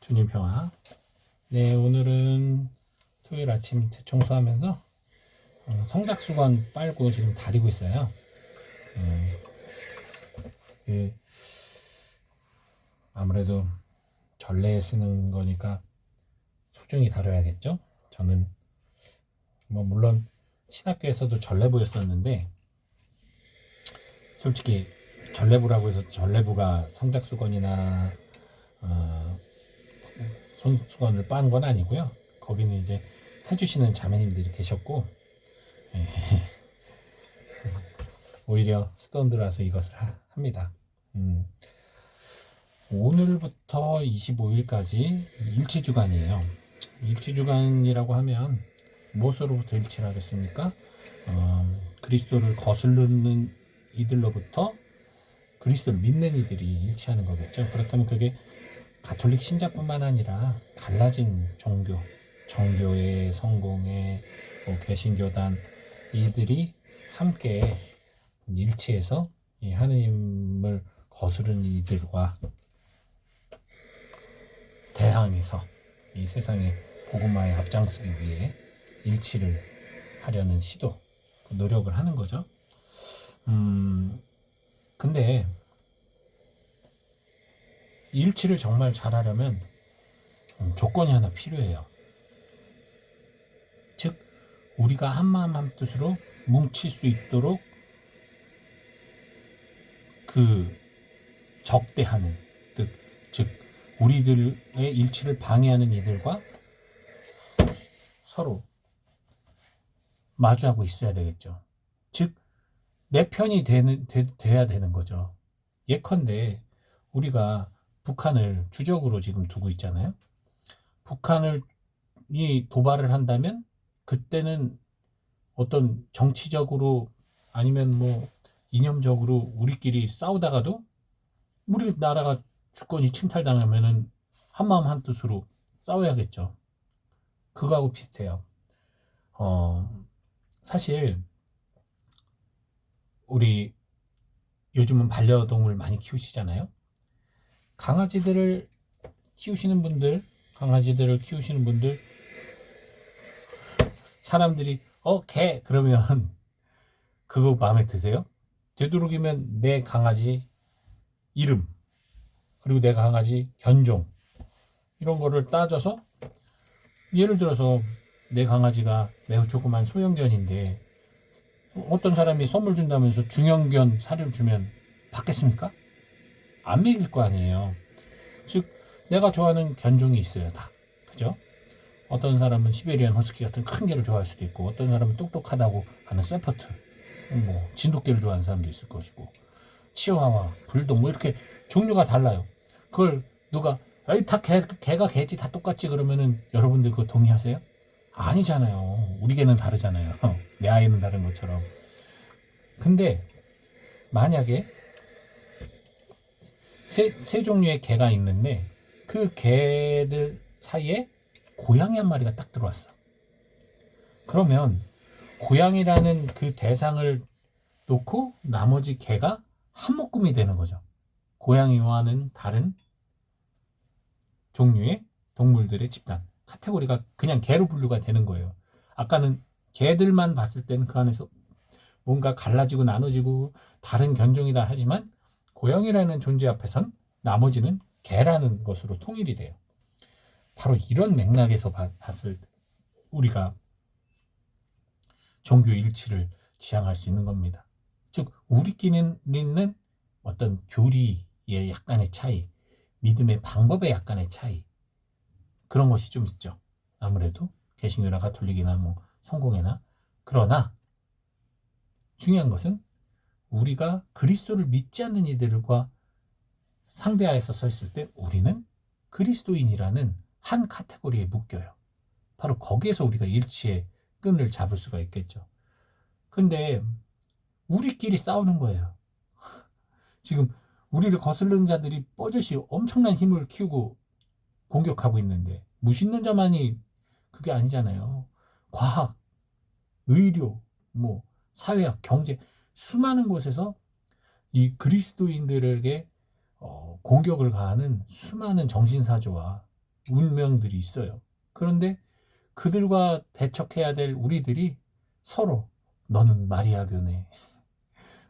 주님 평화. 네, 오늘은 토요일 아침 대청소하면서 성작수건 빨고 지금 다리고 있어요. 아무래도 전래에 쓰는 거니까 소중히 다뤄야겠죠. 저는 물론 신학교에서도 전래부였었는데 솔직히 전래부라고 해서 전래부가 성작수건이나 손수건을 빠는 건 아니고요. 거기는 이제 해주시는 자매님들이 계셨고 오히려 스톤드라서 이것을 합니다. 오늘부터 25일까지 일치주간이에요. 일치주간이라고 하면 무엇으로부터 일치를 하겠습니까? 그리스도를 거스르는 이들로부터 그리스도를 믿는 이들이 일치하는 거겠죠. 그렇다면 그게 가톨릭 신자뿐만 아니라 갈라진 종교, 정교회, 성공회, 개신교단 이들이 함께 일치해서 이 하느님을 거스르는 이들과 대항해서 이 세상의 복음화에 앞장서기 위해 일치를 하려는 시도, 노력을 하는 거죠. 근데 일치를 정말 잘하려면 조건이 하나 필요해요. 즉 우리가 한마음 한뜻으로 뭉칠 수 있도록 그 적대하는 뜻, 즉 우리들의 일치를 방해하는 이들과 서로 마주하고 있어야 되겠죠. 즉 내 편이 돼야 되는 거죠. 예컨대 우리가 북한을 주적으로 지금 두고 있잖아요. 북한을 이 도발을 한다면 그때는 어떤 정치적으로 아니면 이념적으로 우리끼리 싸우다가도 우리 나라가 주권이 침탈당하면은 한마음 한뜻으로 싸워야겠죠. 그거하고 비슷해요. 사실 우리 요즘은 반려동물 많이 키우시잖아요. 강아지들을 키우시는 분들 사람들이 개 그러면 그거 마음에 드세요? 되도록이면 내 강아지 이름 그리고 내 강아지 견종 이런 거를 따져서 예를 들어서 내 강아지가 매우 조그만 소형견인데 어떤 사람이 선물 준다면서 중형견 사료를 주면 받겠습니까? 안 먹일 거 아니에요. 즉 내가 좋아하는 견종이 있어요. 다. 그죠? 어떤 사람은 시베리안 허스키 같은 큰 개를 좋아할 수도 있고 어떤 사람은 똑똑하다고 하는 세퍼트 진돗개를 좋아하는 사람도 있을 것이고 치와와, 불독 이렇게 종류가 달라요. 그걸 누가 다 개가 개지 다 똑같지 그러면은 여러분들 그거 동의하세요? 아니잖아요. 우리 개는 다르잖아요. 내 아이는 다른 것처럼. 근데 만약에 세 종류의 개가 있는데 그 개들 사이에 고양이 한 마리가 딱 들어왔어. 그러면 고양이라는 그 대상을 놓고 나머지 개가 한 묶음이 되는 거죠. 고양이와는 다른 종류의 동물들의 집단. 카테고리가 그냥 개로 분류가 되는 거예요. 아까는 개들만 봤을 때는 그 안에서 뭔가 갈라지고 나눠지고 다른 견종이다 하지만 고양이라는 존재 앞에선 나머지는 개라는 것으로 통일이 돼요. 바로 이런 맥락에서 봤을 때 우리가 종교 일치를 지향할 수 있는 겁니다. 즉 우리끼리는 어떤 교리의 약간의 차이, 믿음의 방법의 약간의 차이 그런 것이 좀 있죠. 아무래도 개신교나 가톨릭이나 성공회나 그러나 중요한 것은 우리가 그리스도를 믿지 않는 이들과 상대하에서 서 있을 때 우리는 그리스도인이라는 한 카테고리에 묶여요. 바로 거기에서 우리가 일치의 끈을 잡을 수가 있겠죠. 근데 우리끼리 싸우는 거예요. 지금 우리를 거스르는 자들이 뻐젓이 엄청난 힘을 키우고 공격하고 있는데 무신론자만이 그게 아니잖아요. 과학, 의료, 사회학, 경제 수많은 곳에서 이 그리스도인들에게 공격을 가하는 수많은 정신사조와 운명들이 있어요. 그런데 그들과 대척해야 될 우리들이 서로 너는 마리아교네,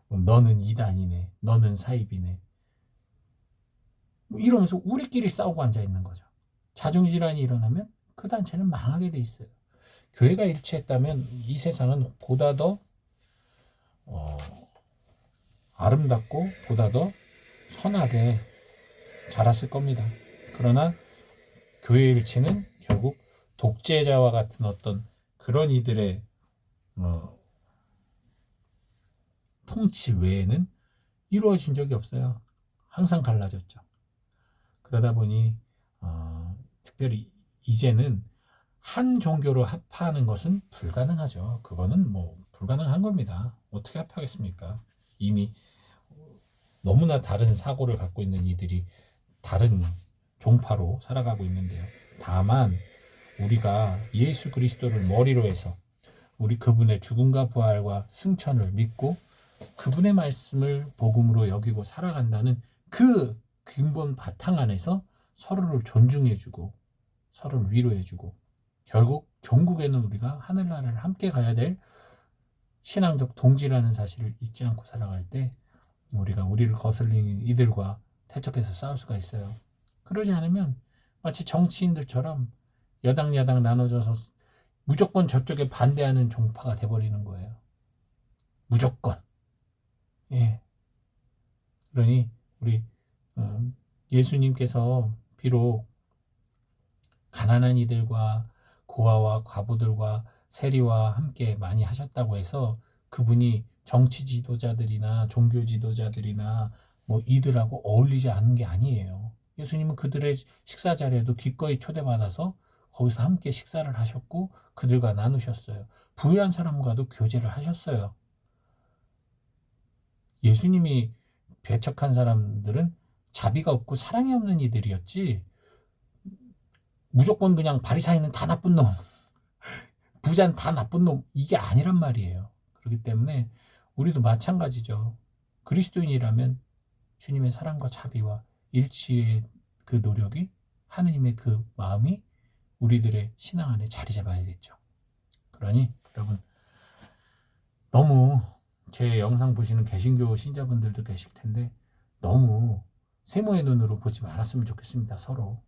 너는 이단이네, 너는 사입이네, 뭐 이러면서 우리끼리 싸우고 앉아 있는 거죠. 자중질환이 일어나면 그 단체는 망하게 돼 있어요. 교회가 일치했다면 이 세상은 보다 더 아름답고 보다 더 선하게 자랐을 겁니다. 그러나 교회 일치는 결국 독재자와 같은 어떤 그런 이들의 통치 외에는 이루어진 적이 없어요. 항상 갈라졌죠. 그러다 보니 특별히 이제는 한 종교로 합하는 것은 불가능하죠. 그거는 뭐 불가능한 겁니다. 어떻게 합하겠습니까? 이미 너무나 다른 사고를 갖고 있는 이들이 다른 종파로 살아가고 있는데요. 다만 우리가 예수 그리스도를 머리로 해서 우리 그분의 죽음과 부활과 승천을 믿고 그분의 말씀을 복음으로 여기고 살아간다는 그 근본 바탕 안에서 서로를 존중해주고 서로를 위로해주고 결국 종국에는 우리가 하늘나라를 함께 가야 될 신앙적 동지라는 사실을 잊지 않고 살아갈 때 우리가 우리를 거슬리는 이들과 대척해서 싸울 수가 있어요. 그러지 않으면 마치 정치인들처럼 여당 야당 나눠져서 무조건 저쪽에 반대하는 종파가 돼버리는 거예요. 무조건. 예. 그러니 우리 예수님께서 비록 가난한 이들과 고아와 과부들과 세리와 함께 많이 하셨다고 해서 그분이 정치 지도자들이나 종교 지도자들이나 뭐 이들하고 어울리지 않은 게 아니에요. 예수님은 그들의 식사 자리에도 기꺼이 초대받아서 거기서 함께 식사를 하셨고 그들과 나누셨어요. 부유한 사람과도 교제를 하셨어요. 예수님이 배척한 사람들은 자비가 없고 사랑이 없는 이들이었지 무조건 그냥 바리사이는 다 나쁜 놈, 부자는 다 나쁜 놈 이게 아니란 말이에요. 그렇기 때문에 우리도 마찬가지죠. 그리스도인이라면 주님의 사랑과 자비와 일치의 그 노력이 하느님의 그 마음이 우리들의 신앙 안에 자리 잡아야겠죠. 그러니 여러분 너무 제 영상 보시는 개신교 신자분들도 계실 텐데 너무 세모의 눈으로 보지 말았으면 좋겠습니다. 서로.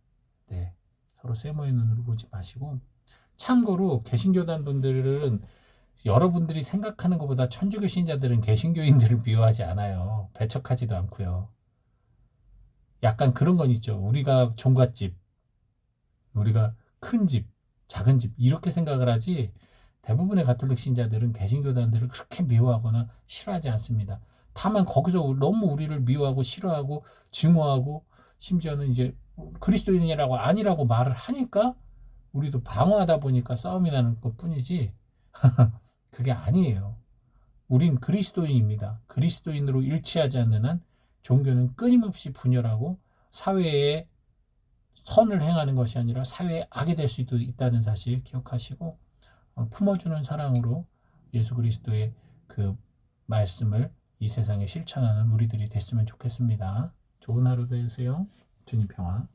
네. 서로 세모의 눈으로 보지 마시고 참고로 개신교단 분들은 여러분들이 생각하는 것보다 천주교 신자들은 개신교인들을 미워하지 않아요. 배척하지도 않고요. 약간 그런 건 있죠. 우리가 종갓집, 우리가 큰 집, 작은 집 이렇게 생각을 하지 대부분의 가톨릭 신자들은 개신교단들을 그렇게 미워하거나 싫어하지 않습니다. 다만 거기서 너무 우리를 미워하고 싫어하고 증오하고 심지어는 이제 그리스도인이라고 아니라고 말을 하니까 우리도 방어하다 보니까 싸움이 나는 것 뿐이지 그게 아니에요. 우린 그리스도인입니다. 그리스도인으로 일치하지 않는 한 종교는 끊임없이 분열하고 사회에 선을 행하는 것이 아니라 사회에 악이 될 수도 있다는 사실 기억하시고 품어주는 사랑으로 예수 그리스도의 그 말씀을 이 세상에 실천하는 우리들이 됐으면 좋겠습니다. 좋은 하루 되세요. 주님 평화.